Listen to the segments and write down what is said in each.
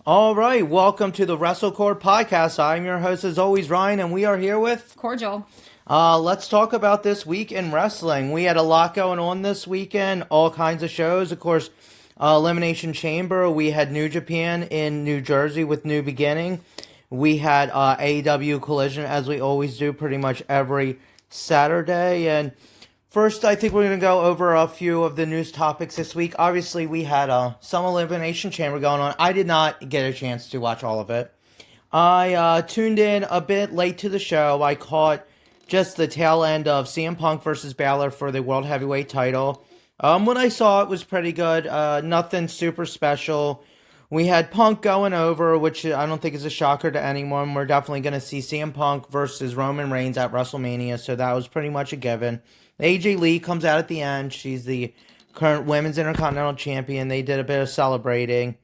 All right, welcome to the WrestleCord Podcast. I'm your host, as always, Ryan, and we are here with... Cordial. Let's talk about this week in wrestling. We had a lot going on this weekend, all kinds of shows. Of course, Elimination Chamber. We had New Japan in New Jersey with New Beginning. We had AEW Collision, as we always do pretty much every Saturday. And first, I think we're going to go over a few of the news topics this week. Obviously, we had some Elimination Chamber going on. I did not get a chance to watch all of it. I tuned in a bit late to the show. I caught just the tail end of CM Punk versus Balor for the World Heavyweight title. When I saw it was pretty good. Nothing super special. We had Punk going over, which I don't think is a shocker to anyone. We're definitely going to see CM Punk versus Roman Reigns at WrestleMania, so that was pretty much a given. AJ Lee comes out at the end. She's the current Women's Intercontinental Champion. They did a bit of celebrating.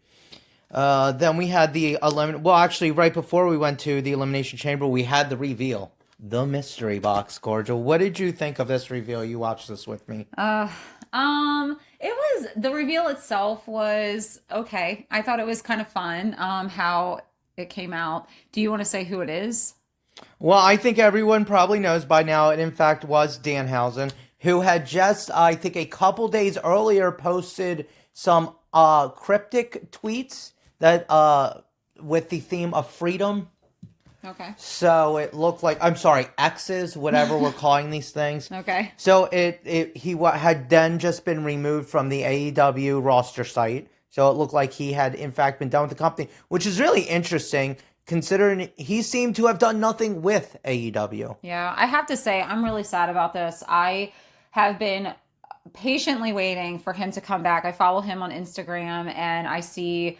Then we had right before we went to the Elimination Chamber, we had the reveal. The mystery box, Cordial. What did you think of this reveal? You watched this with me. The reveal itself was okay. I thought it was kind of fun, how it came out. Do you want to say who it is? Well, I think everyone probably knows by now. It, in fact, was Danhausen, who had just, I think, a couple days earlier posted some cryptic tweets that with the theme of freedom. Okay. So it looked like, I'm sorry, X's, whatever we're calling these things. Okay. So he had then just been removed from the AEW roster site. So it looked like he had, in fact, been done with the company, which is really interesting, considering he seemed to have done nothing with AEW. Yeah, I have to say, I'm really sad about this. I have been patiently waiting for him to come back. I follow him on Instagram, and I see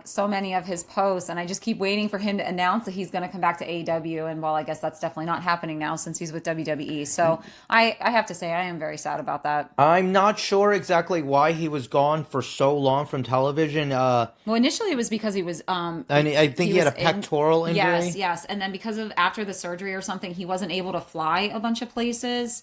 so many of his posts, and I just keep waiting for him to announce that he's going to come back to AEW. And I guess that's definitely not happening now since he's with WWE. So I have to say I am very sad about that. I'm not sure exactly why he was gone for so long from television. Well, initially it was because he was and I think he had a pectoral injury. Yes, and then because of after the surgery or something, he wasn't able to fly a bunch of places.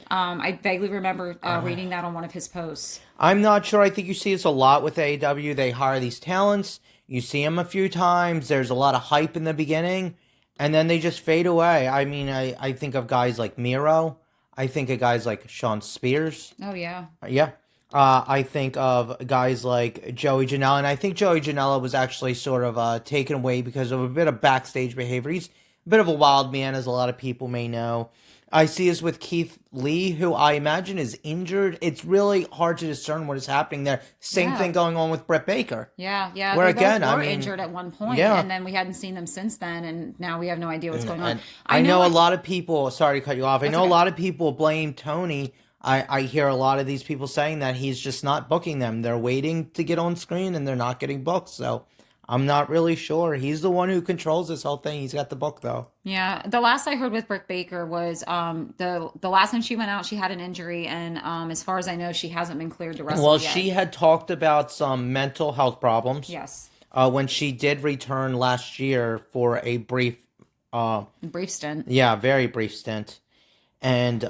I vaguely remember reading that on one of his posts. I'm not sure. I think you see this a lot with AEW. They hire these talents. You see them a few times. There's a lot of hype in the beginning, and then they just fade away. I mean, I think of guys like Miro. I think of guys like Shawn Spears. Oh, yeah. Yeah. I think of guys like Joey Janela, and I think Joey Janela was actually sort of taken away because of a bit of backstage behavior. He's a bit of a wild man, as a lot of people may know. I see this with Keith Lee, who I imagine is injured. It's really hard to discern what is happening there. Same thing going on with Britt Baker. Yeah. Where they again, both were injured at one point, and then we hadn't seen them since then, and now we have no idea what's going on. I know a lot of people, sorry to cut you off, I know a lot of people blame Tony. I hear a lot of these people saying that he's just not booking them. They're waiting to get on screen, and they're not getting booked, so I'm not really sure. He's the one who controls this whole thing. He's got the book, though. Yeah, the last I heard with Britt Baker was the last time she went out, she had an injury, and as far as I know, she hasn't been cleared to wrestle yet. She had talked about some mental health problems. Yes. When she did return last year for a brief stint. Yeah, very brief stint. And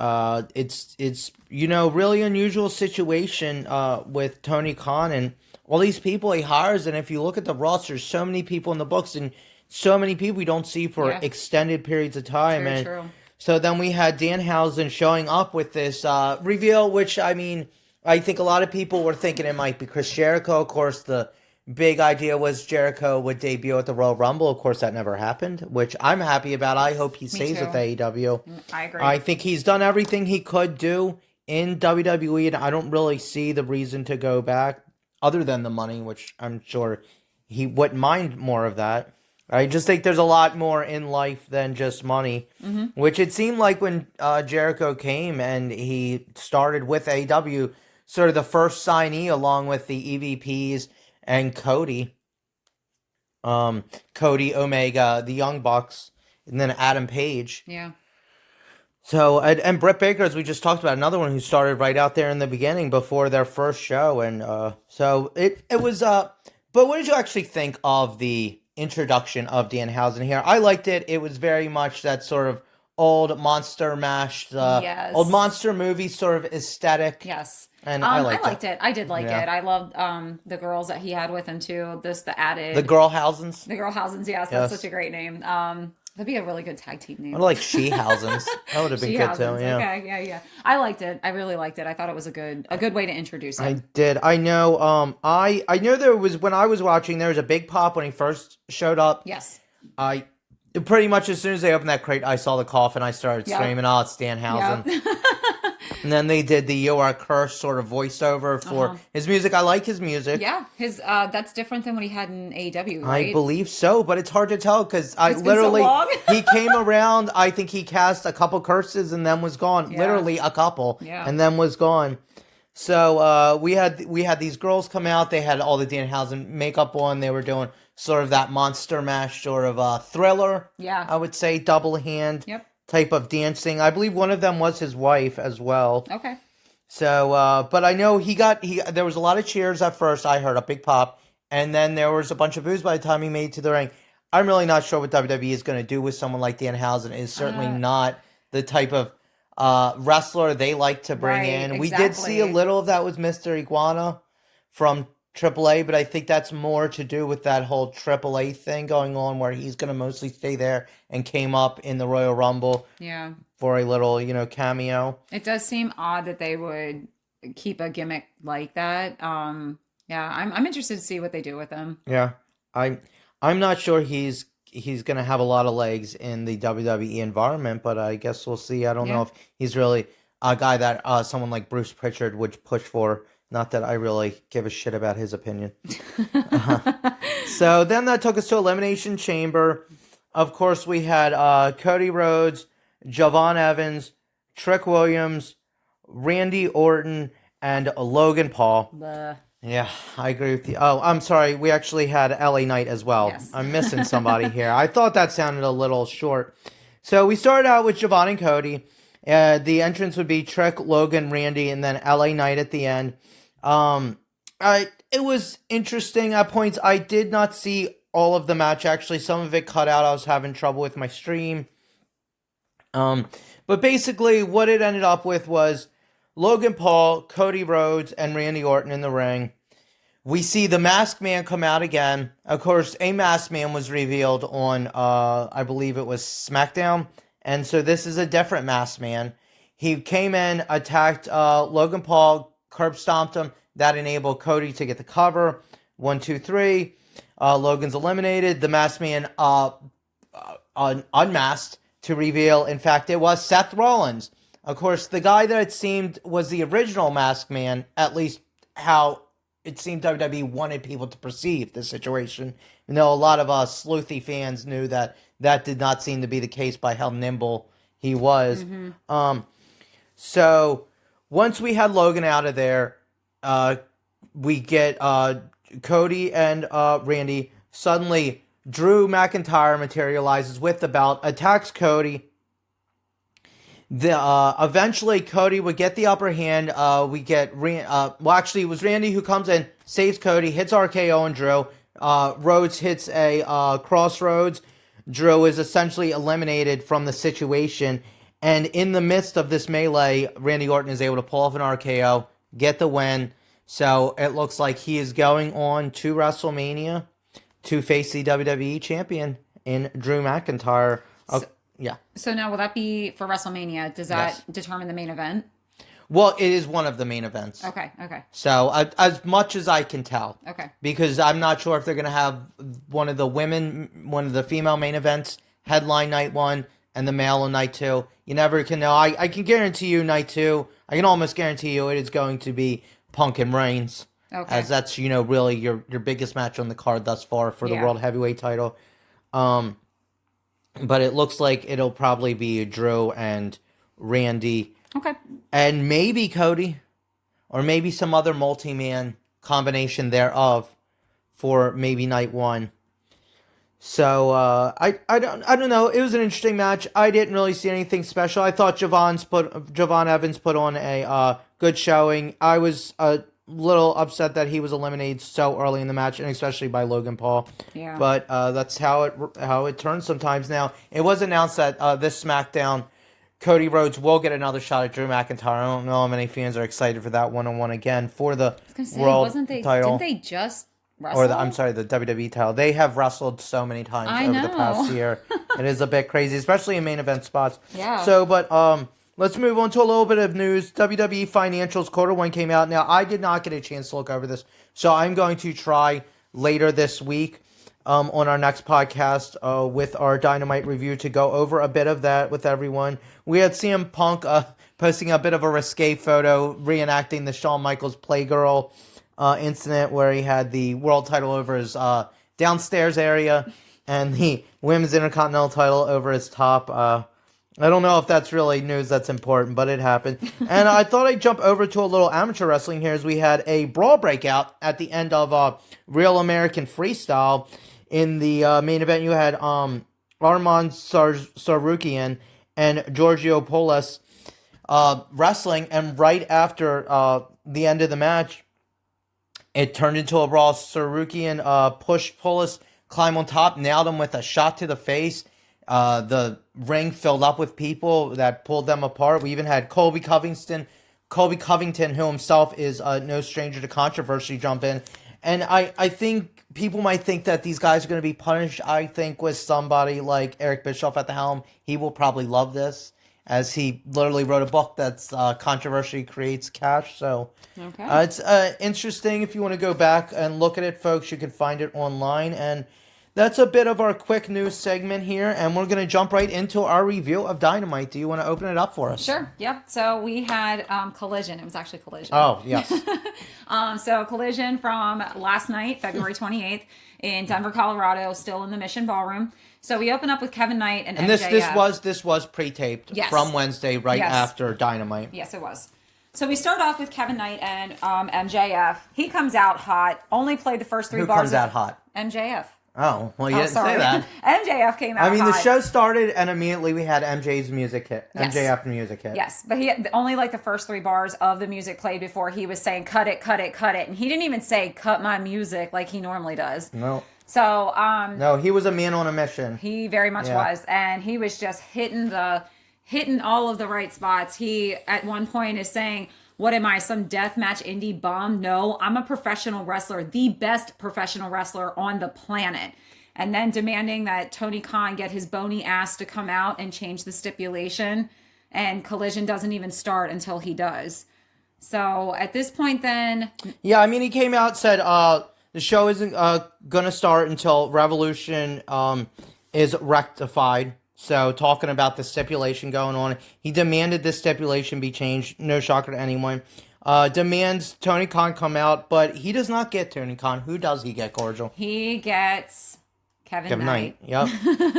it's really unusual situation with Tony Khan and all these people he hires. And if you look at the roster, so many people in the books and so many people we don't see for extended periods of time. Very true. So then we had Danhausen showing up with this reveal, which, I mean, I think a lot of people were thinking it might be Chris Jericho. Of course, the big idea was Jericho would debut at the Royal Rumble. Of course, that never happened, which I'm happy about. I hope he stays with AEW. I agree. I think he's done everything he could do in WWE, and I don't really see the reason to go back other than the money, which I'm sure he wouldn't mind more of that. I just think there's a lot more in life than just money, which it seemed like when Jericho came and he started with AEW, sort of the first signee along with the EVPs and Cody, Omega, the Young Bucks, and then Adam Page. Yeah. So, and Britt Baker, as we just talked about, another one who started right out there in the beginning before their first show. And so it was, but what did you actually think of the introduction of Danhausen here? I liked it. It was very much that sort of old Monster Mash, old monster movie sort of aesthetic. Yes. And I I liked liked it. it. I did like Yeah. it. I loved the girls that he had with him too. The added The Girlhausens. the Girlhausens. Yes, that's such Yes. a great name. That'd be a really good tag team I name. like Shehausens. That would have been good too. Shehausens. Yeah. Okay, yeah. I liked it. I really liked it. I thought it was a good way to introduce I him. did. I know. I know there was when I was watching. There was a big pop when he first showed up. Yes. I pretty much as soon as they opened that crate, I saw the coffin. I started Yep. screaming, "Oh, it's Danhausen!" Yep. And then they did the "You Are Cursed" sort of voiceover for his music. I like his music. Yeah, his that's different than what he had in AEW, right? I believe so, but it's hard to tell because I It's been so literally long. he came around. I think he cast a couple curses and then was gone. Yeah. Literally a couple, Yeah. and then was gone. So we had these girls come out. They had all the Danhausen makeup on. They were doing sort of that Monster Mash sort of Thriller. Yeah. I would say double hand Yep. type of dancing. I believe one of them was his wife as well. Okay. So, but I know there was a lot of cheers at first. I heard a big pop, and then there was a bunch of boos by the time he made it to the ring. I'm really not sure what WWE is going to do with someone like Danhausen. Is certainly not the type of wrestler they like to bring Right, in. We did see a exactly. little of that with Mr. Iguana from AAA, but I think that's more to do with that whole AAA thing going on where he's going to mostly stay there and came up in the Royal Rumble Yeah. for a little, cameo. It does seem odd that they would keep a gimmick like that. Yeah, I'm interested to see what they do with him. Yeah, I'm not sure he's gonna have a lot of legs in the WWE environment, but I guess we'll see. I don't know Yeah. if he's really a guy that someone like Bruce Pritchard would push for. Not that I really give a shit about his opinion. So then that took us to Elimination Chamber. Of course, we had Cody Rhodes, Javon Evans, Trick Williams, Randy Orton, and Logan Paul. The Yeah, I agree with you. Oh, I'm sorry. We actually had LA Knight as well. Yes. I'm missing somebody here. I thought that sounded a little short. So we started out with Javon and Cody. The entrance would be Trick, Logan, Randy, and then LA Knight at the end. It was interesting at points. I did not see all of the match. Actually, some of it cut out. I was having trouble with my stream. But basically, what it ended up with was Logan Paul, Cody Rhodes, and Randy Orton in the ring. We see the Masked Man come out again. Of course, a Masked Man was revealed on, I believe it was SmackDown. And so this is a different Masked Man. He came in, attacked Logan Paul, curb stomped him. That enabled Cody to get the cover. 1, 2, 3. Logan's eliminated. The Masked Man unmasked to reveal, in fact, it was Seth Rollins. Of course, the guy that it seemed was the original Masked Man, at least how it seemed WWE wanted people to perceive the situation. You know, a lot of sleuthy fans knew that that did not seem to be the case by how nimble he was. So once we had Logan out of there, we get Cody and Randy. Suddenly, Drew McIntyre materializes with the belt, attacks Cody. Eventually Cody would get the upper hand. We get actually it was Randy who comes in, saves Cody, hits RKO on Drew. Rhodes hits a crossroads. Drew is essentially eliminated from the situation, and in the midst of this melee, Randy Orton is able to pull off an RKO, get the win. So it looks like he is going on to WrestleMania to face the WWE champion in Drew McIntyre. Yeah. So now will that be for WrestleMania? Does that determine the main event? Well, it is one of the main events. Okay. So as much as I can tell. Okay. Because I'm not sure if they're going to have one of the female main events headline night 1 and the male on night 2. You never can know. I can guarantee you night 2. I can almost guarantee you it is going to be Punk and Reigns. Okay. As that's, really your biggest match on the card thus far for the World Heavyweight title. But it looks like it'll probably be Drew and Randy. Okay. And maybe Cody. Or maybe some other multi-man combination thereof for maybe night 1. So, I don't know. It was an interesting match. I didn't really see anything special. I thought Javon Evans put on a good showing. I was little upset that he was eliminated so early in the match, and especially by Logan Paul. Yeah. But that's how it turns sometimes. Now, it was announced that this SmackDown, Cody Rhodes will get another shot at Drew McIntyre. I don't know how many fans are excited for that one-on-one again for the world title. Didn't they just wrestle? Or the WWE title. They have wrestled so many times over the past year. It is a bit crazy, especially in main event spots. Yeah. So, but let's move on to a little bit of news. WWE financials Q1 came out. Now, I did not get a chance to look over this, so I'm going to try later this week on our next podcast with our Dynamite review to go over a bit of that with everyone. We had CM Punk posting a bit of a risque photo reenacting the Shawn Michaels Playgirl incident where he had the world title over his downstairs area and the women's intercontinental title over his top. I don't know if that's really news that's important, but it happened. And I thought I'd jump over to a little amateur wrestling here as we had a brawl breakout at the end of Real American Freestyle. In the main event, you had Arman Sarukian and Giorgio Polis wrestling, and right after the end of the match, it turned into a brawl. Sarukian pushed Polis, climbed on top, nailed him with a shot to the face. The ring filled up with people that pulled them apart. We even had Colby Covington, who himself is no stranger to controversy, jump in. And I think people might think that these guys are going to be punished. I think with somebody like Eric Bischoff at the helm, he will probably love this, as he literally wrote a book that's controversy creates cash. So it's interesting. If you want to go back and look at it, folks, you can find it online. And that's a bit of our quick news segment here, and we're going to jump right into our review of Dynamite. Do you want to open it up for us? Sure, yep. So we had Collision. It was actually Collision. Oh, yes. So Collision from last night, February 28th, in Denver, Colorado, still in the Mission Ballroom. So we open up with Kevin Knight and MJF. This was pre-taped from Wednesday, after Dynamite. Yes, it was. So we start off with Kevin Knight and MJF. He comes out hot, only played the first three bars. Who comes out hot? MJF. Oh, well, you didn't say that. MJF came out hot. I mean, the show started, and immediately we had MJ's music hit. Yes. MJF music hit. Yes, but he had only the first three bars of the music played before he was saying, cut it, cut it, cut it. And he didn't even say, cut my music, like he normally does. No. So, no, he was a man on a mission. He very much was. And he was just hitting all of the right spots. He, at one point, is saying, what am I, some deathmatch indie bum? No, I'm a professional wrestler, the best professional wrestler on the planet. And then demanding that Tony Khan get his bony ass to come out and change the stipulation. And Collision doesn't even start until he does. So at this point then... Yeah, I mean, he came out and said the show isn't going to start until Revolution is rectified. So talking about the stipulation going on. He demanded this stipulation be changed. No shocker to anyone. Demands Tony Khan come out, but he does not get Tony Khan. Who does he get, Cordial? He gets... Kevin Knight. Yep.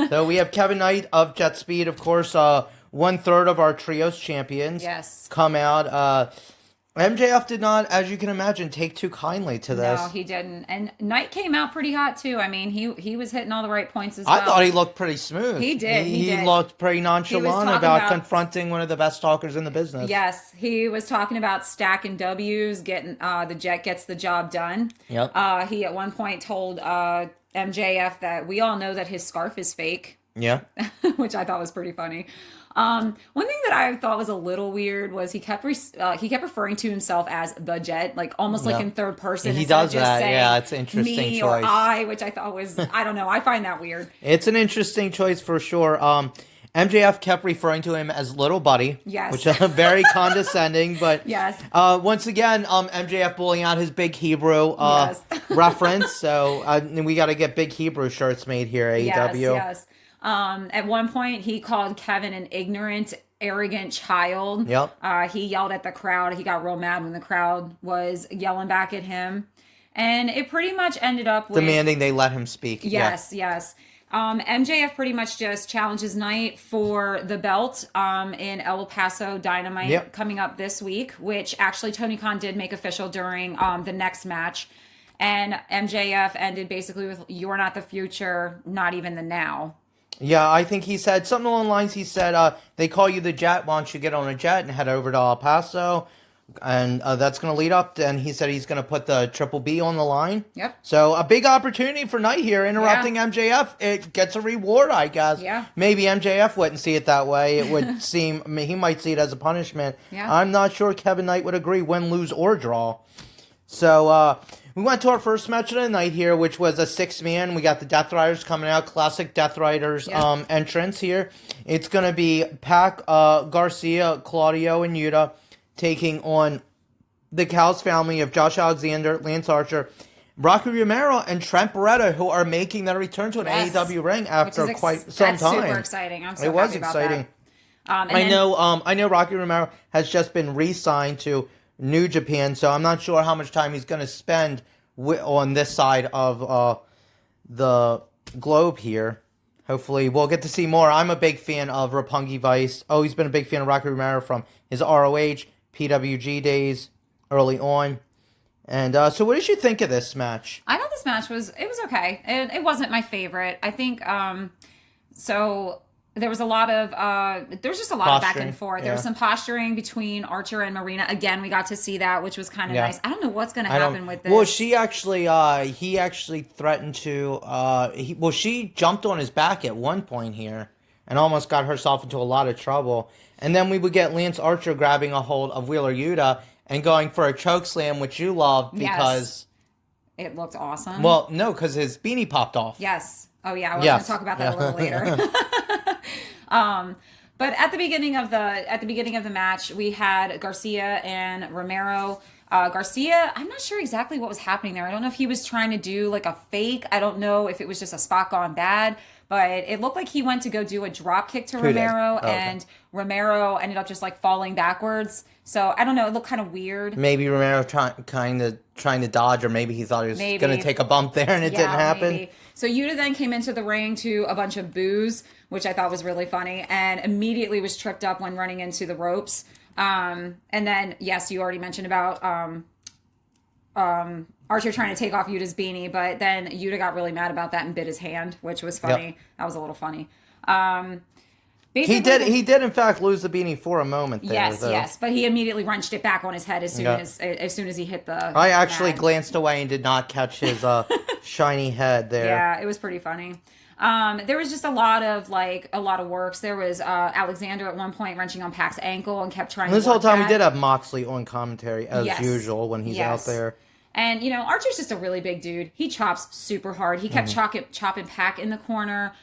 So we have Kevin Knight of Jet Speed, of course, 1/3 of our trios champions. Yes. Come out. MJF did not, as you can imagine, take too kindly to this. No, he didn't. And Knight came out pretty hot too. I mean, he was hitting all the right points as well. I thought he looked pretty smooth. He did. He looked pretty nonchalant about confronting one of the best talkers in the business. Yes, he was talking about stacking W's, getting the Jet gets the job done. Yep. He at one point told MJF that we all know that his scarf is fake. Yeah. Which I thought was pretty funny. One thing that I thought was a little weird was he kept referring to himself as the Jet, like almost like in third person. He does that. Yeah, it's an interesting me choice. Or I, which I thought was, I don't know. I find that weird. It's an interesting choice for sure. MJF kept referring to him as Little Buddy. Yes. Which is very condescending, but yes. Once again, MJF bullying out his Big Hebrew reference. So we got to get Big Hebrew shirts made here, AEW. Yes. At one point, he called Kevin an ignorant, arrogant child. Yep. He yelled at the crowd. He got real mad when the crowd was yelling back at him. And it pretty much ended up with... demanding they let him speak. Yes. MJF pretty much just challenges Knight for the belt in El Paso Dynamite coming up this week, which actually Tony Khan did make official during the next match. And MJF ended basically with, "You're not the future, not even the now." Yeah, I think he said something along the lines. He said, they call you the Jet. Why don't you get on a jet and head over to El Paso? And that's going to lead up, and he said he's going to put the Triple B on the line. Yep. So a big opportunity for Knight here, interrupting MJF. It gets a reward, I guess. Yeah. Maybe MJF wouldn't see it that way. It would seem, he might see it as a punishment. Yeah. I'm not sure Kevin Knight would agree, win, lose, or draw. So we went to our first match of the night here, which was a 6-man. We got the Death Riders coming out, classic Death Riders entrance here. It's going to be Pac, Garcia, Claudio, and Yuta taking on the Cal's family of Josh Alexander, Lance Archer, Rocky Romero, and Trent Beretta, who are making their return to an AEW ring after quite some time. That's super exciting. I'm so happy was about exciting. that. I know Rocky Romero has just been re-signed to New Japan, so I'm not sure how much time he's going to spend on this side of the globe here. Hopefully, we'll get to see more. I'm a big fan of Roppongi Vice. Always been a big fan of Rocky Romero from his ROH, PWG days early on. And so what did you think of this match? I thought this match was okay. It wasn't my favorite. I think so there was a lot of just a lot of back and forth. There was some posturing between Archer and Marina. Again, we got to see that, which was kind of nice. I don't know what's going to happen with this. Well, he actually threatened to she jumped on his back at one point here and almost got herself into a lot of trouble. And then we would get Lance Archer grabbing a hold of Wheeler Yuta and going for a choke slam, which you loved because it looked awesome. Well, no, because his beanie popped off. Yes. Oh yeah, I was going to talk about that a little later. But at the beginning of the match, we had Garcia and Romero. Garcia, I'm not sure exactly what was happening there. I don't know if he was trying to do like a fake. I don't know if it was just a spot gone bad. But it looked like he went to go do a drop kick to Romero, and Romero ended up just like falling backwards. So I don't know. It looked kind of weird. Maybe Romero trying to dodge, or maybe he thought he was going to take a bump there, and it didn't happen. Maybe. So Yuta then came into the ring to a bunch of boos, which I thought was really funny, and immediately was tripped up when running into the ropes. And then, yes, you already mentioned about Archer trying to take off Yuta's beanie, but then Yuta got really mad about that and bit his hand, which was funny. Yep. That was a little funny. He did in fact lose the beanie for a moment there. Yes, but he immediately wrenched it back on his head as soon as he hit the I actually glanced away and did not catch his shiny head there. Yeah, it was pretty funny. There was just a lot of works. There was Alexander at one point wrenching on Pac's ankle and kept trying to this whole time we did have Moxley on commentary as usual when he's out there. And, Archer's just a really big dude. He chops super hard. He kept chopping Pac in the corner.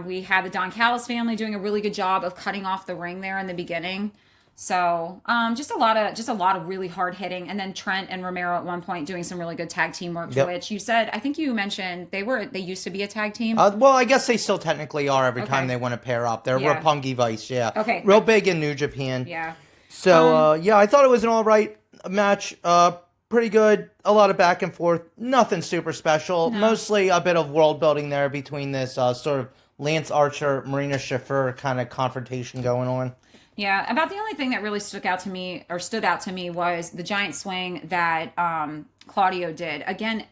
We had the Don Callis family doing a really good job of cutting off the ring there in the beginning. So, just a lot of really hard hitting. And then Trent and Romero at one point doing some really good tag team work, which you said, I think you mentioned they used to be a tag team. Well, I guess they still technically are every time they want to pair up. They're Roppongi Vice, Okay. Real big in New Japan. Yeah. So, I thought it was an all right match. Pretty good. A lot of back and forth. Nothing super special. No. Mostly a bit of world building there between this sort of Lance Archer, Marina Shafir kind of confrontation going on. Yeah, about the only thing that really stood out to me was the giant swing that Claudio did. Again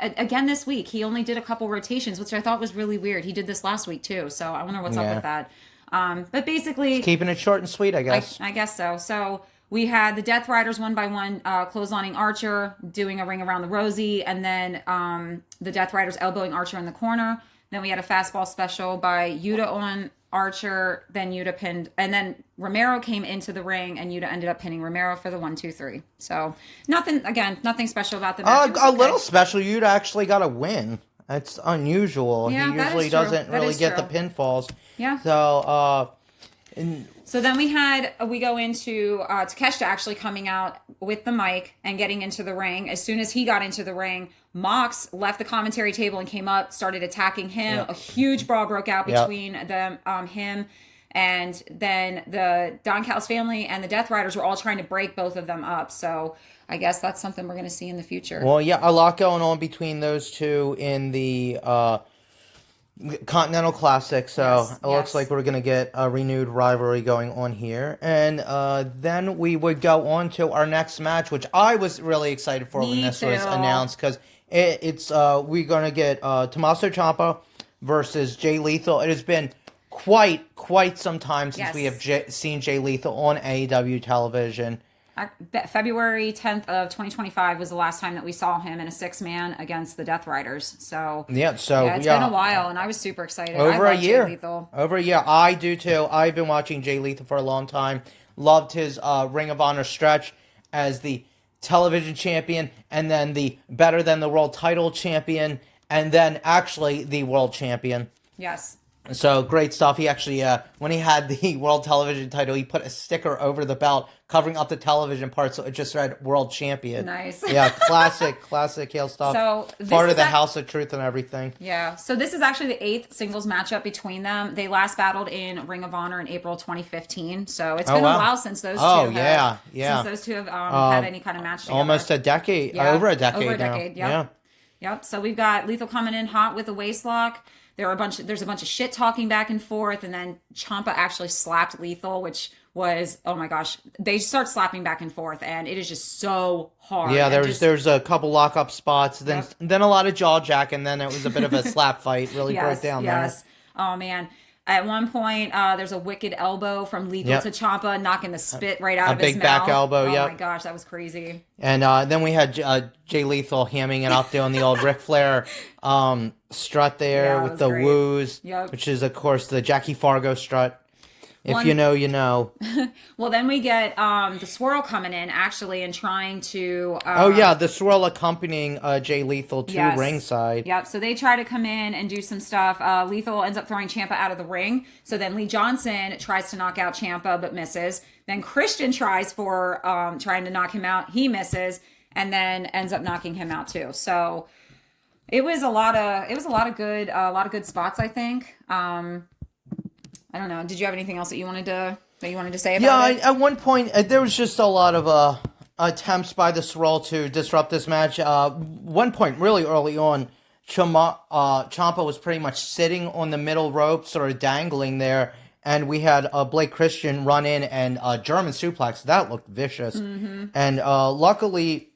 this week. He only did a couple rotations, which I thought was really weird. He did this last week too, so I wonder what's up with that. But basically... Just keeping it short and sweet, I guess. I guess so. So... We had the Death Riders one by one clotheslining Archer, doing a ring around the Rosie, and then the Death Riders elbowing Archer in the corner. Then we had a fastball special by Yuta on Archer, then Yuta pinned, and then Romero came into the ring, and Yuta ended up pinning Romero for the 1-2-3. So nothing special about the match. A little special. Yuta actually got a win. That's unusual. Yeah, he usually doesn't really get the pinfalls. Yeah. So, So then we go into Takeshita actually coming out with the mic and getting into the ring. As soon as he got into the ring, Mox left the commentary table and came up, started attacking him. Yep. A huge brawl broke out between him and then the Don Callis family and the Death Riders were all trying to break both of them up. So I guess that's something we're going to see in the future. Well, yeah, a lot going on between those two in the Continental Classic, so it looks like we're going to get a renewed rivalry going on here. And then we would go on to our next match, which I was really excited for when this was announced, because it's we're going to get Tommaso Ciampa versus Jay Lethal. It has been quite some time since we have seen Jay Lethal on AEW television. February 10th of 2025 was the last time that we saw him in a 6-man against the Death Riders. So it's been a while, and I was super excited. Over I a year. Jay Lethal. Over a year. I do too. I've been watching Jay Lethal for a long time. Loved his Ring of Honor stretch as the television champion, and then the Better Than the World title champion, and then actually the world champion. Yes. So great stuff. He actually, when he had the world television title, he put a sticker over the belt covering up the television part, so it just read world champion. Nice. Yeah, classic heel stuff. So part of the House of Truth and everything. Yeah. So this is actually the 8th singles matchup between them. They last battled in Ring of Honor in April 2015. So it's been a while since those two have, since those two have had any kind of match together. Almost a decade. Yeah. Over a decade. Over a decade. Now. Yep. Yep. So we've got Lethal coming in hot with a waist lock. There's a bunch of shit talking back and forth, and then Ciampa actually slapped Lethal, which was, oh my gosh, they start slapping back and forth, and it is just so hard. Yeah, there's a couple lockup spots, then a lot of jaw jack, and then it was a bit of a slap fight. Really broke down there. Yes. Oh man. At one point, there's a wicked elbow from Lethal to Ciampa, knocking the spit right out of his mouth. A big back elbow, Oh my gosh, that was crazy. And then we had Jay Lethal hamming it up, doing the old Ric Flair strut there with the great. Woos, which is, of course, the Jackie Fargo strut. If you know, you know. Well, then we get the Swirl coming in, actually, and trying to... the Swirl accompanying Jay Lethal to ringside. Yep, so they try to come in and do some stuff. Lethal ends up throwing Ciampa out of the ring. So then Lee Johnson tries to knock out Ciampa, but misses. Then Christian tries for trying to knock him out. He misses, and then ends up knocking him out, too. So it was a lot of good spots, I think. I don't know. Did you have anything else that you wanted to say about it? Yeah, at one point there was just a lot of attempts by the Swirl to disrupt this match. One point really early on, Ciampa was pretty much sitting on the middle rope, sort of dangling there, and we had Blake Christian run in and German suplex. That looked vicious, and luckily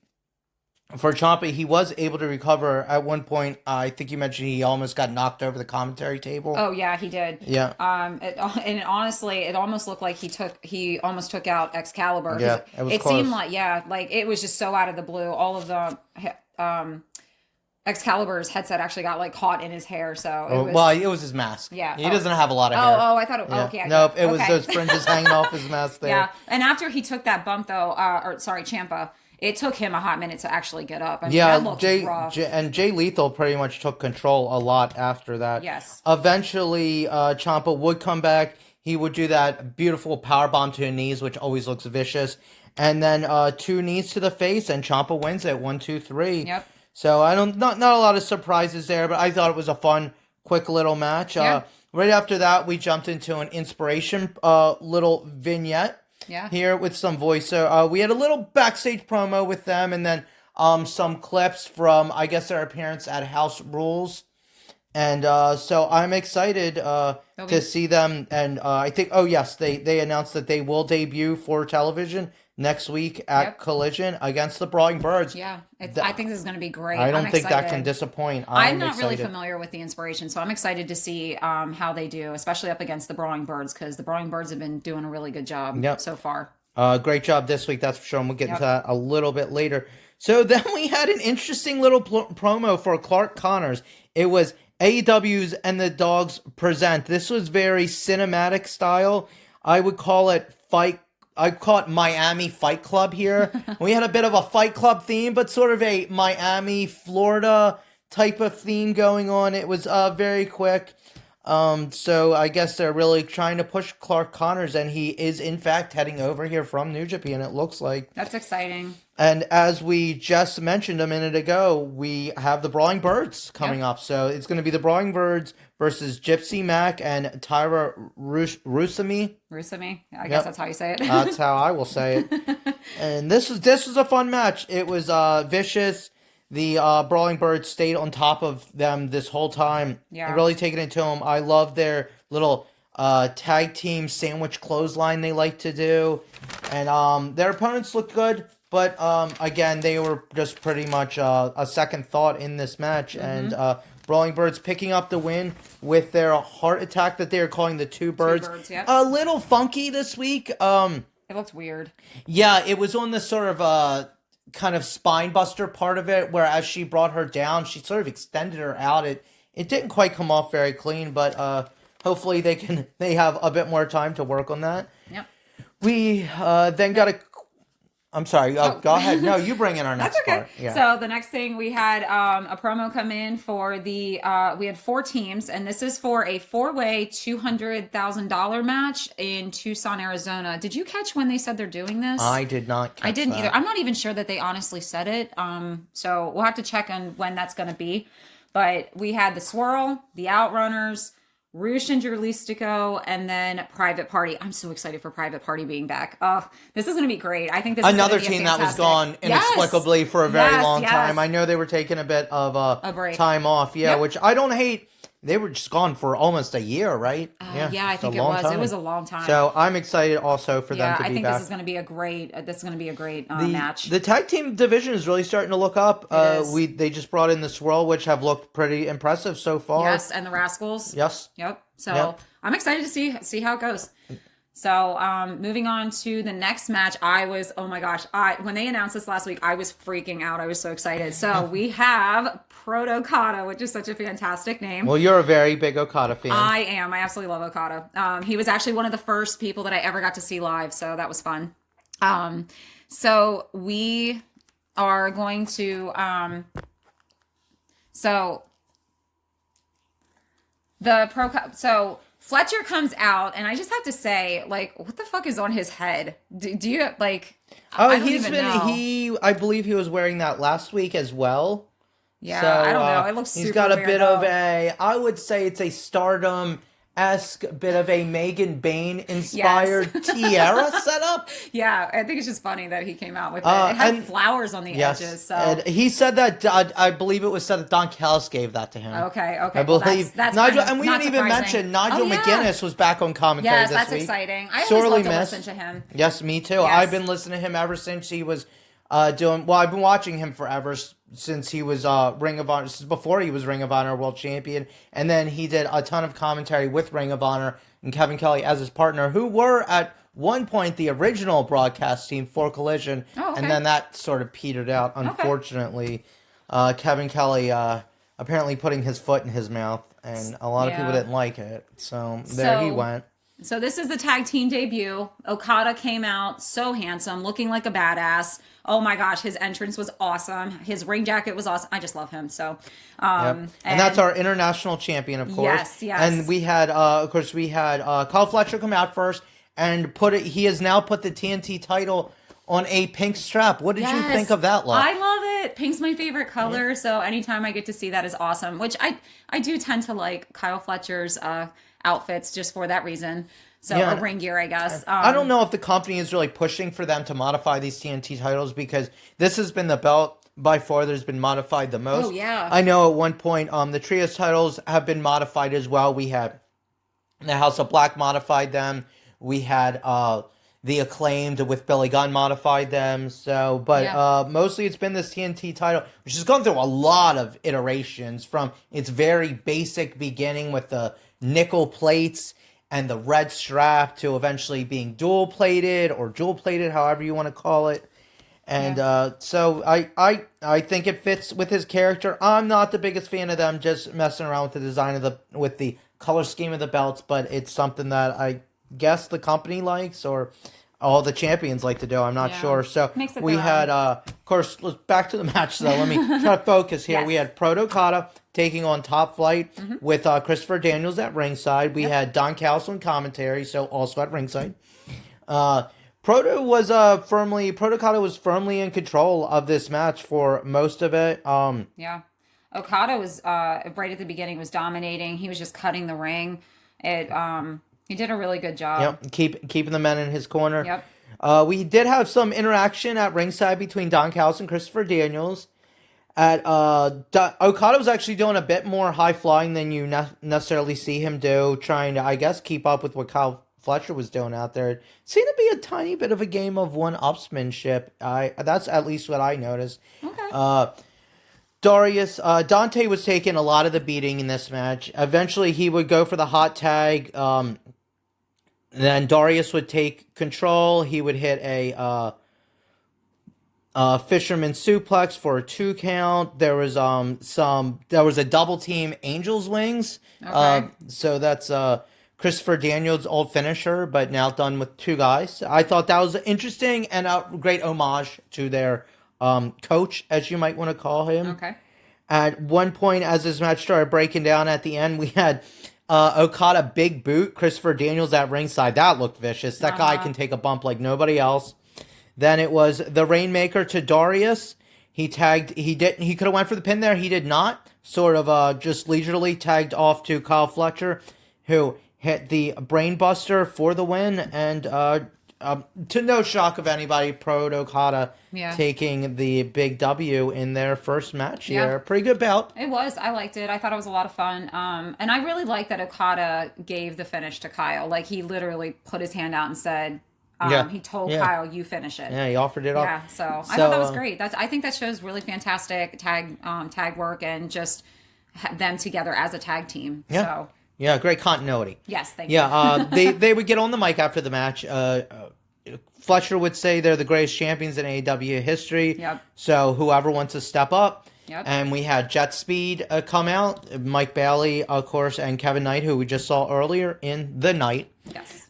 for Ciampa, he was able to recover at one point. I think you mentioned he almost got knocked over the commentary table. Oh yeah, he did. Yeah. Honestly, it almost looked like he almost took out Excalibur. Yeah, it was close. Seemed like it was just so out of the blue. All of the Excalibur's headset actually got caught in his hair. So it was his mask. Yeah, he doesn't have a lot of hair. I thought it. Yeah. Okay. Nope, it was those fringes hanging off his mask there. Yeah, and after he took that bump though, Ciampa. It took him a hot minute to actually get up. I mean, that looked rough. And Jay Lethal pretty much took control a lot after that. Yes. Eventually, Ciampa would come back. He would do that beautiful powerbomb to the knees, which always looks vicious. And then 2 knees to the face, and Ciampa wins it. 1, 2, 3. Yep. So not a lot of surprises there, but I thought it was a fun, quick little match. Yeah. Right after that, we jumped into an inspiration little vignette. Yeah. Here with some voiceover. We had a little backstage promo with them, and then some clips from, I guess, their appearance at House Rules. And so I'm excited to see them. And I think, they announced that they will debut for television next week at Collision against the Brawling Birds. Yeah, I think this is going to be great. I don't think that can disappoint. I'm not really familiar with the inspiration, so I'm excited to see how they do, especially up against the Brawling Birds, because the Brawling Birds have been doing a really good job so far. Great job this week, that's for sure, and we'll get into that a little bit later. So then we had an interesting little promo for Clark Connors. It was AEW's and the Dogs Present. This was very cinematic style. I would call it Miami Fight Club here. We had a bit of a Fight Club theme, but sort of a Miami, Florida type of theme going on. It was very quick. So I guess they're really trying to push Clark Connors, and he is in fact heading over here from New Japan, it looks like. That's exciting. And as we just mentioned a minute ago, we have the Brawling Birds coming up. So it's going to be the Brawling Birds versus Gypsy Mac and Tyra Rusami. Rusami? I guess that's how you say it. That's how I will say it. And this was a fun match. It was vicious. The Brawling Birds stayed on top of them this whole time. Yeah. Really taking it to them. I love their little tag team sandwich clothesline they like to do. And their opponents looked good. But, again, they were just pretty much a second thought in this match. Mm-hmm. And Brawling Birds picking up the win with their heart attack that they are calling the Two Birds. Two Birds, yeah. A little funky this week. It looked weird. Yeah, it was on the sort of kind of spine buster part of it, where as she brought her down, she sort of extended her out. It didn't quite come off very clean, but hopefully they have a bit more time to work on that. Yep. We then got a. I'm sorry. Go ahead. No, you bring in our next That's okay. part. Yeah. So the next thing we had a promo come in for the we had 4 teams, and this is for a 4-way $200,000 match in Tucson, Arizona. Did you catch when they said they're doing this? I did not catch I didn't that. either. I'm not even sure that they honestly said it. So we'll have to check on when that's going to be. But we had the Swirl, the Outrunners, Roosh and Drew Listico, and then Private Party. I'm so excited for Private Party being back. Oh, this is going to be great. I think this Another is going to be team that was fantastic. gone inexplicably for a very long yes. time. I know they were taking a bit of A break. time off. Yeah, Yep. which I don't hate. They were just gone for almost a year, right? Yeah, I it's think a it long was. time. It was a long time. So I'm excited also for them to be I think back. this is going to be a great match. The tag team division is really starting to look up. is. They just brought in the Swirl, which have looked pretty impressive so far. Yes, and the Rascals. Yes. Yep. So Yep. I'm excited to see how it goes. So moving on to the next match, oh my gosh, when they announced this last week, I was freaking out. I was so excited. So we have Proto Okada, which is such a fantastic name. Well, you're a very big Okada fan. I am. I absolutely love Okada. He was actually one of the first people that I ever got to see live, so that was fun. So we are going to so Fletcher comes out, and I just have to say, like, what the fuck is on his head? Do you like? I don't even know. I believe he was wearing that last week as well. Yeah, So, I don't know. It looks super he's got a weird, bit though. of I would say it's a Stardom-esque bit of a Megan Bain inspired tiara setup. Yeah, I think it's just funny that he came out with it. It had flowers on the edges. So and he said that I believe it was said that Don Callis gave that to him. Okay. I believe that's Nigel, kind of and we not didn't even surprising. mention Nigel Oh, yeah. McGuinness was back on commentary Yes, this that's week. exciting. I Sorely always love to missed. listen to him. Yes, me too. Yes. I've been listening to him ever since he was I've been watching him forever since he was Ring of Honor, before he was Ring of Honor World Champion, and then he did a ton of commentary with Ring of Honor and Kevin Kelly as his partner, who were at one point the original broadcast team for Collision, and then that sort of petered out, unfortunately. Kevin Kelly apparently putting his foot in his mouth, and a lot of people didn't like it, so there he went. So this is the tag team debut. Okada came out so handsome, looking like a badass. Oh my gosh, his entrance was awesome. His ring jacket was awesome. I just love him. So, and that's our international champion, of course. Yes. And we had, Kyle Fletcher come out first and he has now put the TNT title on a pink strap. What did you think of that look? I love it. Pink's my favorite color, so anytime I get to see that is awesome. Which I do tend to like Kyle Fletcher's outfits just for that reason. So, or ring gear, I guess. I don't know if the company is really pushing for them to modify these TNT titles, because this has been the belt by far that's been modified the most. Oh, yeah. I know at one point the Trios titles have been modified as well. We had the House of Black modified them. We had the Acclaimed with Billy Gunn modified them. So, but mostly it's been this TNT title, which has gone through a lot of iterations from its very basic beginning with the nickel plates and the red strap to eventually being dual plated, however you want to call it. And so I think it fits with his character. I'm not the biggest fan of them just messing around with the design of with the color scheme of the belts, but it's something that I guess the company likes, or all the champions like to do. I'm not sure. So we had, of course, back to the match though. Let me try to focus here. We had Proto Okada taking on Top Flight with Christopher Daniels at ringside. We had Don Callis on commentary, so also at ringside. Proto Okada was firmly in control of this match for most of it. Okada was right at the beginning was dominating. He was just cutting the ring. He did a really good job. Yep, keeping the men in his corner. Yep. We did have some interaction at ringside between Don Callis and Christopher Daniels. Okada was actually doing a bit more high flying than you necessarily see him do, trying to, I guess, keep up with what Kyle Fletcher was doing out there. It seemed to be a tiny bit of a game of one-upsmanship. That's at least what I noticed. Okay. Dante was taking a lot of the beating in this match. Eventually, he would go for the hot tag. Then Darius would take control. He would hit a fisherman suplex for a 2 count. There was a double team Angel's Wings. Okay. So that's Christopher Daniels' old finisher, but now done with 2 guys. I thought that was interesting and a great homage to their coach, as you might want to call him. Okay. At one point, as this match started breaking down at the end, we had Okada big boot, Christopher Daniels at ringside. That looked vicious. That guy can take a bump like nobody else. Then it was the Rainmaker to Darius. He tagged. He could have went for the pin there. He did not. Sort of just leisurely tagged off to Kyle Fletcher, who hit the Brainbuster for the win. And to no shock of anybody, Pro Okada taking the big W in their first match here. Yeah. Pretty good bout. It was. I liked it. I thought it was a lot of fun. And I really liked that Okada gave the finish to Kyle. Like, he literally put his hand out and said, he told Kyle, you finish it. Yeah, he offered it up. Yeah, so I thought that was great. I think that shows really fantastic tag work and just them together as a tag team. Yeah. So. Yeah, great continuity. Yes, thank you. Yeah, they would get on the mic after the match. Fletcher would say they're the greatest champions in AEW history. Yep. So whoever wants to step up. Yep. And we had Jet Speed come out, Mike Bailey, of course, and Kevin Knight, who we just saw earlier in the night. Yes.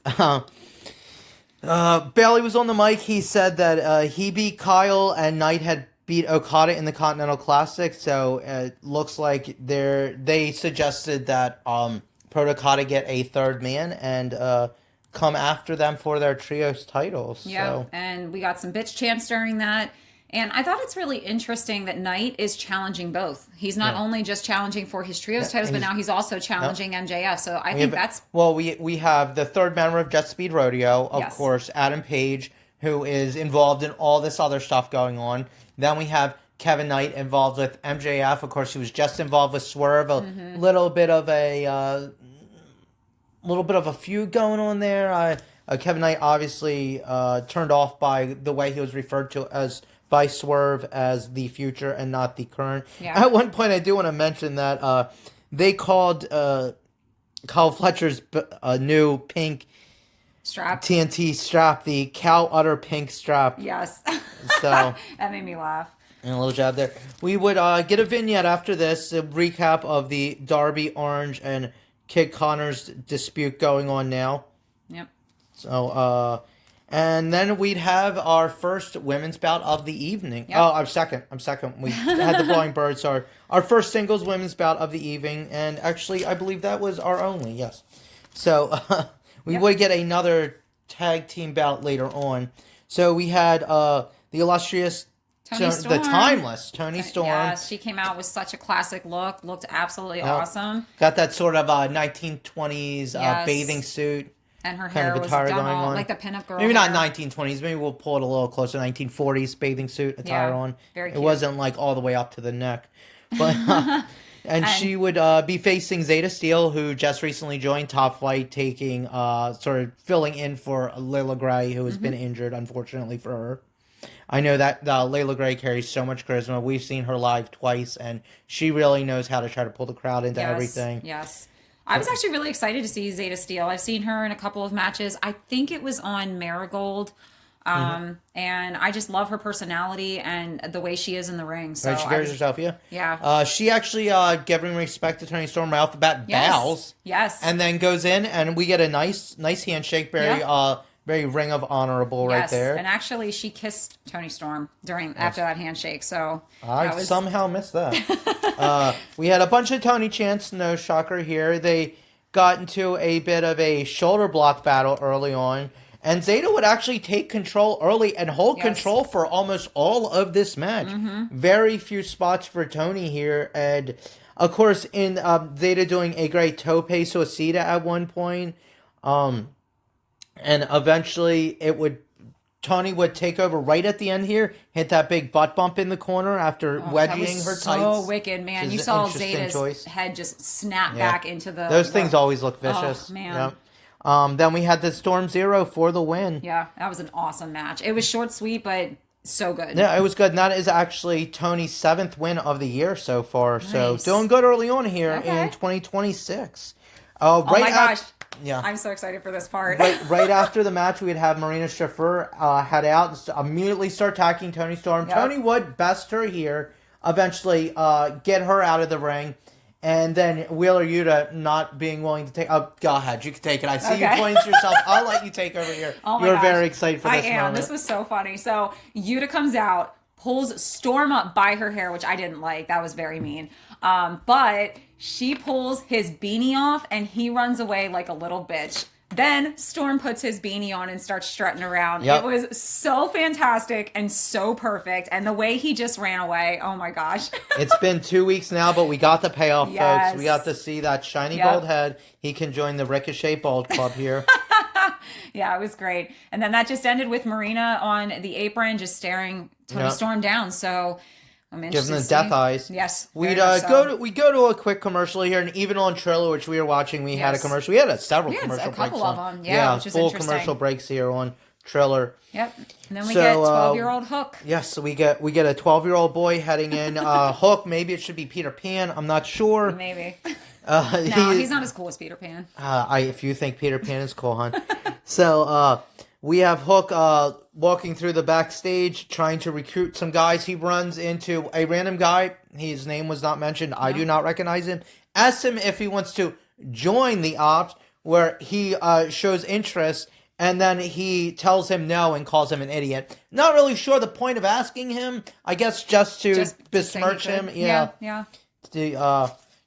Bailey was on the mic. He said that he beat Kyle and Knight had beat Okada in the Continental Classic. So it looks like they suggested that Pro Okada get a third man and come after them for their trios titles. Yeah, so. And we got some bitch champs during that. And I thought it's really interesting that Knight is challenging both. He's not only just challenging for his trios titles, but now he's also challenging MJF. So I think that's... Well, we have the third member of Jet Speed Rodeo, of course, Adam Page, who is involved in all this other stuff going on. Then we have Kevin Knight involved with MJF. Of course, he was just involved with Swerve. A little bit of a feud going on there. Kevin Knight obviously turned off by the way he was referred to as by Swerve as the future and not the current. Yeah. At one point, I do want to mention that they called Kyle Fletcher's new pink strap, TNT strap, the Cow Udder pink strap. Yes. So that made me laugh. And a little job there. We would get a vignette after this, a recap of the Darby Orange and Kid Connor's dispute going on now. Yep. So, and then we'd have our first women's bout of the evening. Yep. Oh, I'm second. We had the Brawling Birds. So our first singles women's bout of the evening. And actually, I believe that was our only, yes. So, we would get another tag team bout later on. So we had the illustrious... Toni Storm. The timeless Toni Storm. Yeah, she came out with such a classic look. Looked absolutely awesome. Got that sort of 1920s bathing suit. And her hair was done all like the pinup girl. Maybe not 1920s. Maybe we'll pull it a little closer. 1940s bathing suit attire on. Very cute. It wasn't like all the way up to the neck. But and she would be facing Zeta Steel, who just recently joined Top Flight, taking sort of filling in for Layla Gray, who has been injured, unfortunately for her. I know that Layla Gray carries so much charisma. We've seen her live twice, and she really knows how to try to pull the crowd into everything. Yes. I was actually really excited to see Zeta Steel. I've seen her in a couple of matches. I think it was on Marigold. And I just love her personality and the way she is in the ring. So right, she carries herself, Yeah. She actually, giving respect to Toni Storm right off the bat, bows. Yes. And then goes in, and we get a nice handshake, very Ring of Honorable right there. And actually, she kissed Toni Storm after that handshake. So I somehow missed that. We had a bunch of Tony chants. No shocker here. They got into a bit of a shoulder block battle early on. And Zeta would actually take control early and hold control for almost all of this match. Very few spots for Tony here. And, of course, in Zeta doing a great tope suicida at one point. And eventually Tony would take over right at the end here, hit that big butt bump in the corner after wedging her tights. So wicked, man. You saw Zeta's head just snap back into the... Those things always look vicious. Oh, man. Yep. Then we had the Storm Zero for the win. Yeah, that was an awesome match. It was short, sweet, but so good. Yeah, it was good. And that is actually Tony's 7th win of the year so far. Nice. So doing good early on here in 2026. Oh my gosh. Yeah. I'm so excited for this part. Right after the match, we'd have Marina Shafir head out and immediately start attacking Toni Storm. Yep. Toni would best her here, eventually get her out of the ring, and then Wheeler Yuta not being willing to take... Oh, go ahead. You can take it. I see you pointing to yourself. I'll let you take over here. Oh my You're gosh. very excited for this I am. moment. This was so funny. So Yuta comes out, pulls Storm up by her hair, which I didn't like. That was very mean. But she pulls his beanie off and he runs away like a little bitch. Then Storm puts his beanie on and starts strutting around. Yep. It was so fantastic and so perfect. And the way he just ran away, oh my gosh. It's been 2 weeks now, but we got the payoff, Yes. folks. We got to see that shiny Yep. gold head. He can join the Ricochet Bald Club here. Yeah, it was great. And then that just ended with Marina on the apron just staring Toni Yep. Storm down. So I'm interested Giving to the death see. eyes. Yes. We'd very much so. go to a quick commercial here, and even on Triller, which we were watching, we had a Yes. commercial. We had several We had commercial a couple breaks of on. them, yeah, which is full interesting. commercial breaks here on Triller. Yep. And then we So, get 12-year-old Hook. Yes, so we get a 12-year-old boy heading in. Hook, maybe it should be Peter Pan. I'm not sure. Maybe. No, he's not as cool as Peter Pan. If you think Peter Pan is cool, hon. So we have Hook walking through the backstage, trying to recruit some guys. He runs into a random guy. His name was not mentioned. I do not recognize him. Asks him if he wants to join the Ops, where he shows interest, and then he tells him no and calls him an idiot. Not really sure the point of asking him. I guess just to besmirch him. Yeah.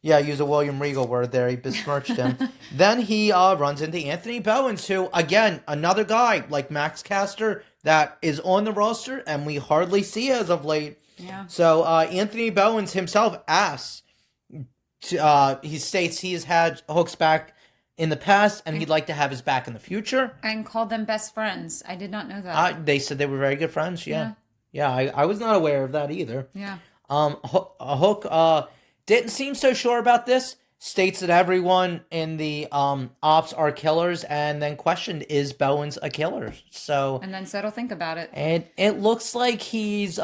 Use a William Regal word there. He besmirched him. Then he runs into Anthony Bowens, who, again, another guy like Max Caster that is on the roster and we hardly see as of late. Yeah. So Anthony Bowens himself asks, he states he has had Hook's back in the past and he'd like to have his back in the future. And called them best friends. I did not know that. They said they were very good friends, yeah. I was not aware of that either. Yeah. Hook didn't seem so sure about this. States that everyone in the Ops are killers, and then questioned, is Bowens a killer? So, And then said, "I'll think about it." and it looks like he's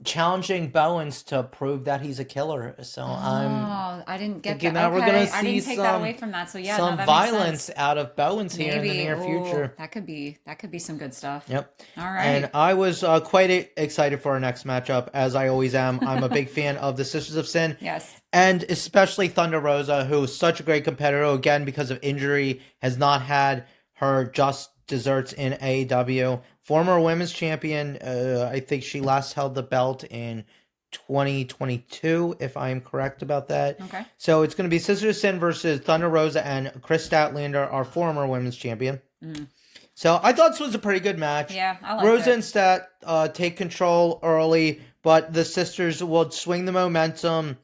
challenging Bowens to prove that he's a killer. So I didn't get thinking that. that we're Okay, gonna I didn't see take that some- away from that. So yeah, some no, that violence makes sense. out of Bowens here in the near Ooh, future. that could be some good stuff. Yep. All right. And I was quite excited for our next matchup, as I always am. I'm a big fan of the Sisters of Sin. Yes. And especially Thunder Rosa, who is such a great competitor, who, again, because of injury, has not had her just desserts in AEW. Former women's champion, I think she last held the belt in 2022, if I'm correct about that. Okay. So it's going to be Sisters of Sin versus Thunder Rosa and Chris Statlander, our former women's champion. So I thought this was a pretty good match. Yeah, I liked Rosa it. and Stat take control early, but the sisters will swing the momentum,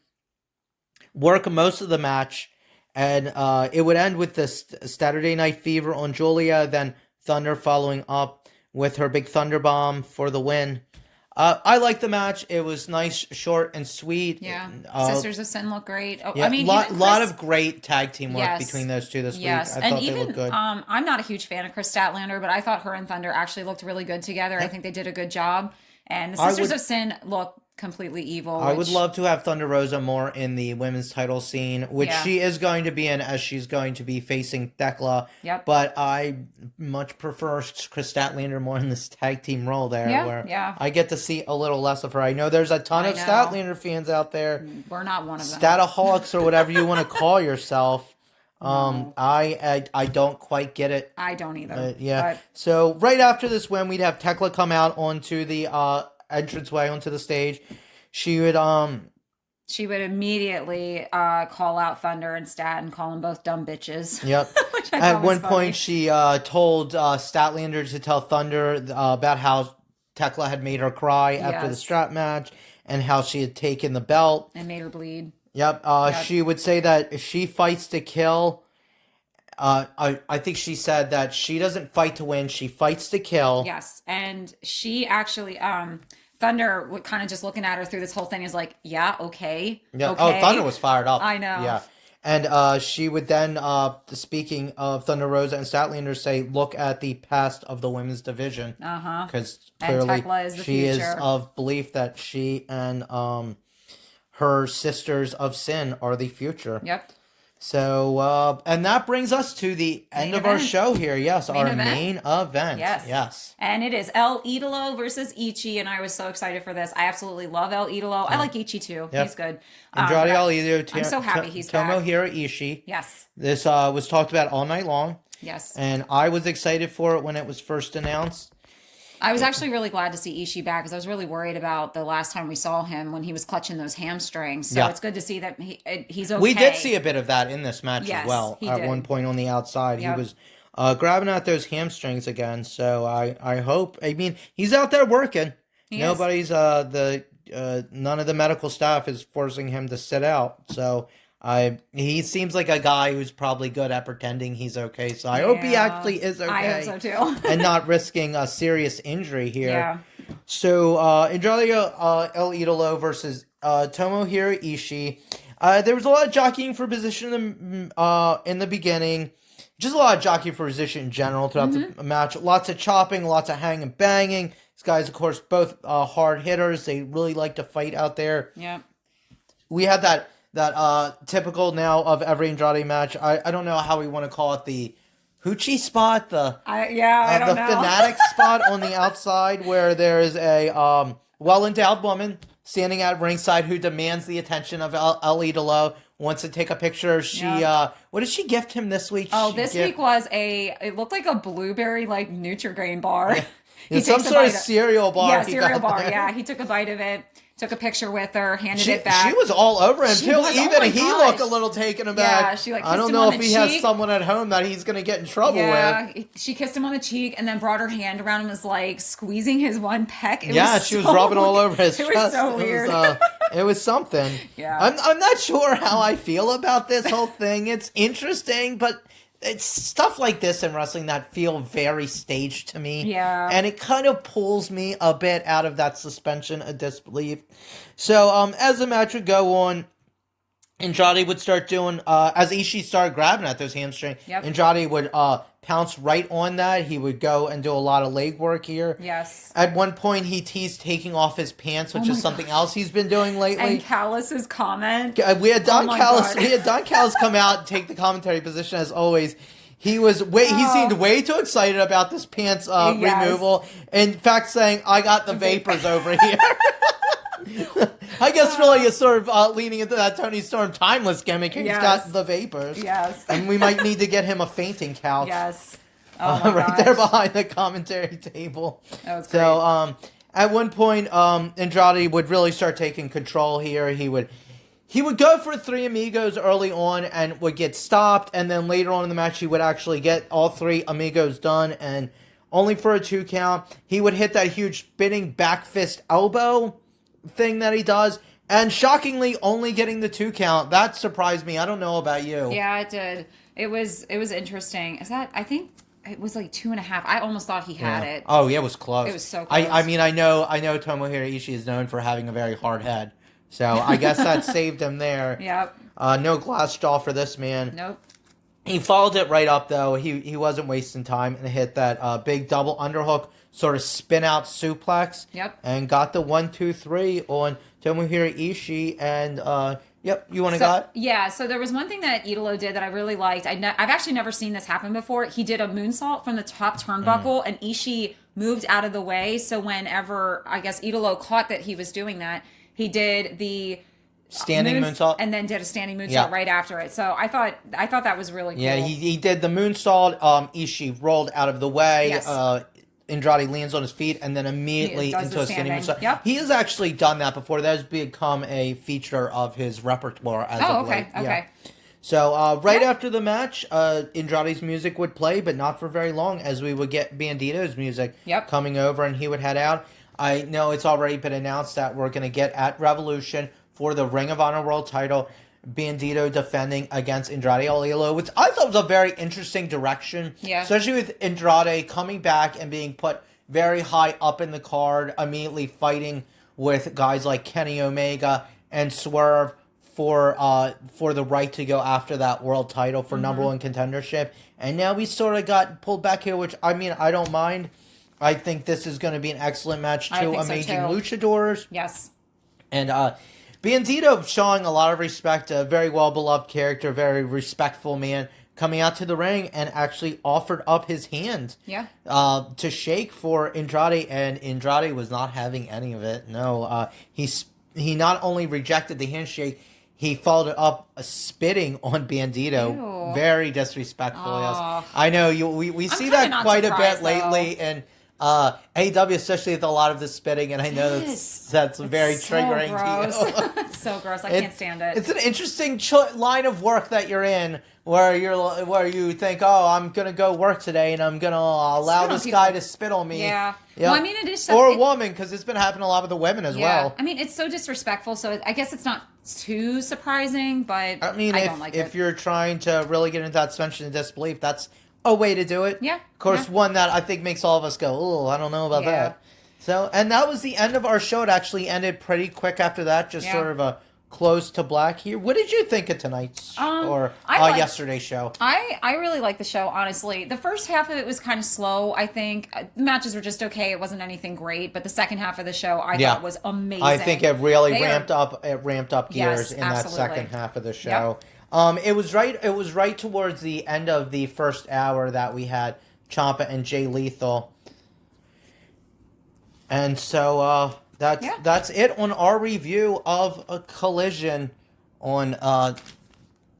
work most of the match, and it would end with this Saturday Night Fever on Julia, then Thunder following up with her big Thunder Bomb for the win. I liked the match. It was nice, short, and sweet. Yeah. Sisters of Sin look great. Oh, Yeah, I mean, lot even lot Chris- of great tag team work Yes. between those two this Yes, week. I and thought they even looked good. I'm not a huge fan of Chris Statlander, but I thought her and Thunder actually looked really good together. I think they did a good job. And the I Sisters would- of Sin look completely evil. I would which- love to have Thunder Rosa more in the women's title scene, which Yeah. she is going to be in, as she's going to be facing Thekla. Yep. But I much prefer Chris Statlander more in this tag team role there, Yeah, where yeah. I get to see a little less of her. I know there's a ton I of know. Statlander fans out there, We're not one of them. Stataholics or whatever you want to call yourself. I don't quite get it. I don't either. Yeah. But So right after this win, we'd have Tekla come out onto the entranceway onto the stage. She would she would immediately call out Thunder and Stat and call them both dumb bitches. Yep. Which I At thought was one funny. point, she told Statlander to tell Thunder about how Tekla had made her cry after the Yes. strap match and how she had taken the belt. And made her bleed. Yep. She would say that if she fights to kill. I think she said that she doesn't fight to win; she fights to kill. Yes. And she actually Thunder would kind of just looking at her through this whole thing is like, yeah, okay. Yeah. Okay. Oh, Thunder was fired up. I know. Yeah. And she would then, speaking of Thunder Rosa and Statlander, say, look at the past of the women's division. Uh-huh. Because And clearly Tekla is the she is future. of belief that she and her Sisters of Sin are the future. Yep. So, and that brings us to the end of our show here. Yes, our main event. Yes. And it is El Idolo versus Ichi, and I was so excited for this. I absolutely love El Idolo. I like Ichi too. Yep. He's good. Andrade El Idolo. I'm so happy he's back. Tomohiro Ishii. Yes. This was talked about all night long. Yes. And I was excited for it when it was first announced. I was actually really glad to see Ishii back because I was really worried about the last time we saw him when he was clutching those hamstrings. So it's good to see that he's okay. We did see a bit of that in this match as well. He at did. One point on the outside, he was grabbing at those hamstrings again. So I hope. I mean, he's out there working. Nobody's none of the medical staff is forcing him to sit out. So he seems like a guy who's probably good at pretending he's okay. So I hope he actually is okay. I hope so too. And not risking a serious injury here. Yeah. So Andrade El Idolo versus Tomohiro Ishii. There was a lot of jockeying for position in the beginning. Just a lot of jockeying for position in general throughout the match. Lots of chopping, lots of hanging and banging. These guys, of course, both hard hitters. They really like to fight out there. Yeah. We had that typical now of every Andrade match. I don't know how we want to call it, the hoochie spot, the fanatic spot on the outside where there is a well-endowed woman standing at ringside who demands the attention of El Idolo, wants to take a picture. She what did she gift him this week? This week was it looked like a blueberry like Nutri-Grain bar. Yeah. Some sort of cereal bar. Yeah, cereal bar. Yeah, he took a bite of it. Took a picture with her, handed it back. She was all over him too. Even he looked a little taken aback. Yeah, she I don't know if he has someone at home that he's going to get in trouble with. She kissed him on the cheek and then brought her hand around and was like squeezing his one peck. She was rubbing all over his chest. It was so weird. It was something. Yeah. I'm not sure how I feel about this whole thing. It's interesting, but it's stuff like this in wrestling that feel very staged to me. Yeah. And it kind of pulls me a bit out of that suspension of disbelief. So, as the match would go on, Andrade would start doing, as Ishii started grabbing at those hamstrings, Andrade would pounce right on that. He would go and do a lot of leg work here. Yes. At one point, he teased taking off his pants, which is something else he's been doing lately. And Callis's comment. We had Don Callis come out and take the commentary position as always. He seemed way too excited about this pants removal. In fact, saying, "I got the vapors over here." I guess really is sort of leaning into that Tony Storm timeless gimmick. He's got the vapors. Yes. And we might need to get him a fainting couch. Yes. Right there behind the commentary table. That was great. So at one point, Andrade would really start taking control here. He would go for three amigos early on and would get stopped. And then later on in the match, he would actually get all three amigos done. And only for a 2 count, he would hit that huge spinning back fist elbow thing that he does, and shockingly only getting the 2 count. That surprised me. I don't know about you. Yeah, it did. It was interesting. I think it was like 2.5. I almost thought he had it. Oh yeah, it was close. It was so close. I mean I know Tomohiro Ishii is known for having a very hard head, so I guess that saved him there. Yep. No glass jaw for this man. Nope. He followed it right up though. He wasn't wasting time and hit that big double underhook, sort of spin out suplex. Yep. And got the 1, 2, 3 on Tomohiro Ishii. And you want to go? Yeah. So there was one thing that Idolo did that I really liked. I've actually never seen this happen before. He did a moonsault from the top turnbuckle, and Ishii moved out of the way. So whenever I guess Idolo caught that he was doing that, he did the standing moonsault, and then did a standing moonsault right after it. So I thought that was really cool. Yeah, he did the moonsault. Ishii rolled out of the way. Yes. Andrade lands on his feet and then immediately into a standing moonsault. Yep. He has actually done that before. That has become a feature of his repertoire as of late. Okay. Yeah. So after the match, Andrade's music would play, but not for very long, as we would get Bandito's music coming over, and he would head out. I know it's already been announced that we're going to get at Revolution for the Ring of Honor World title, Bandito defending against Andrade El Idolo, which I thought was a very interesting direction. Yeah. Especially with Andrade coming back and being put very high up in the card, immediately fighting with guys like Kenny Omega and Swerve for the right to go after that world title for number one contendership. And now we sort of got pulled back here, which, I mean, I don't mind. I think this is going to be an excellent match. Two amazing luchadors. Yes. And Bandito showing a lot of respect, a very well-beloved character, very respectful man, coming out to the ring and actually offered up his hand to shake for Andrade, and Andrade was not having any of it. No, he not only rejected the handshake, he followed it up spitting on Bandito. Ew. Very disrespectful. Yes. I know we see that quite a bit lately, and AEW, especially with a lot of the spitting, and I know that's very triggering to you. It's so gross. I can't stand it. It's an interesting line of work that you're in, where you think, oh, I'm gonna go work today, and I'm gonna allow this guy to spit on me. Yeah. Well, I mean, it is or a woman, because it's been happening a lot with the women as well. I mean, it's so disrespectful. So I guess it's not too surprising, but I mean, I don't like it. If you're trying to really get into that suspension of disbelief, that's a way to do it. Yeah. Of course, one that I think makes all of us go, oh, I don't know about that. So, and that was the end of our show. It actually ended pretty quick after that, just sort of a close to black here. What did you think of tonight's yesterday's show? I really liked the show, honestly. The first half of it was kind of slow, I think. The matches were just okay. It wasn't anything great, but the second half of the show I thought was amazing. I think it really ramped up gears in that second half of the show. Yep. It was right towards the end of the first hour that we had Ciampa and Jay Lethal. And so that's it on our review of a Collision on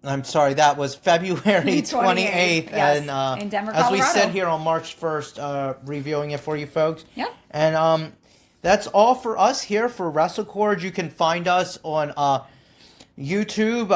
I'm sorry, that was February 28th. And in Denver, as Colorado. we sit here on March 1st, reviewing it for you folks. Yep. And that's all for us here for WrestleCord. You can find us on YouTube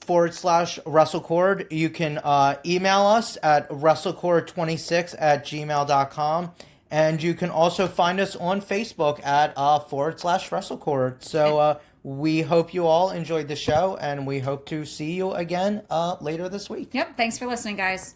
/WrestleCord. You can email us at WrestleCord26@gmail.com. And you can also find us on Facebook at /WrestleCord. So we hope you all enjoyed the show, and we hope to see you again later this week. Yep. Thanks for listening, guys.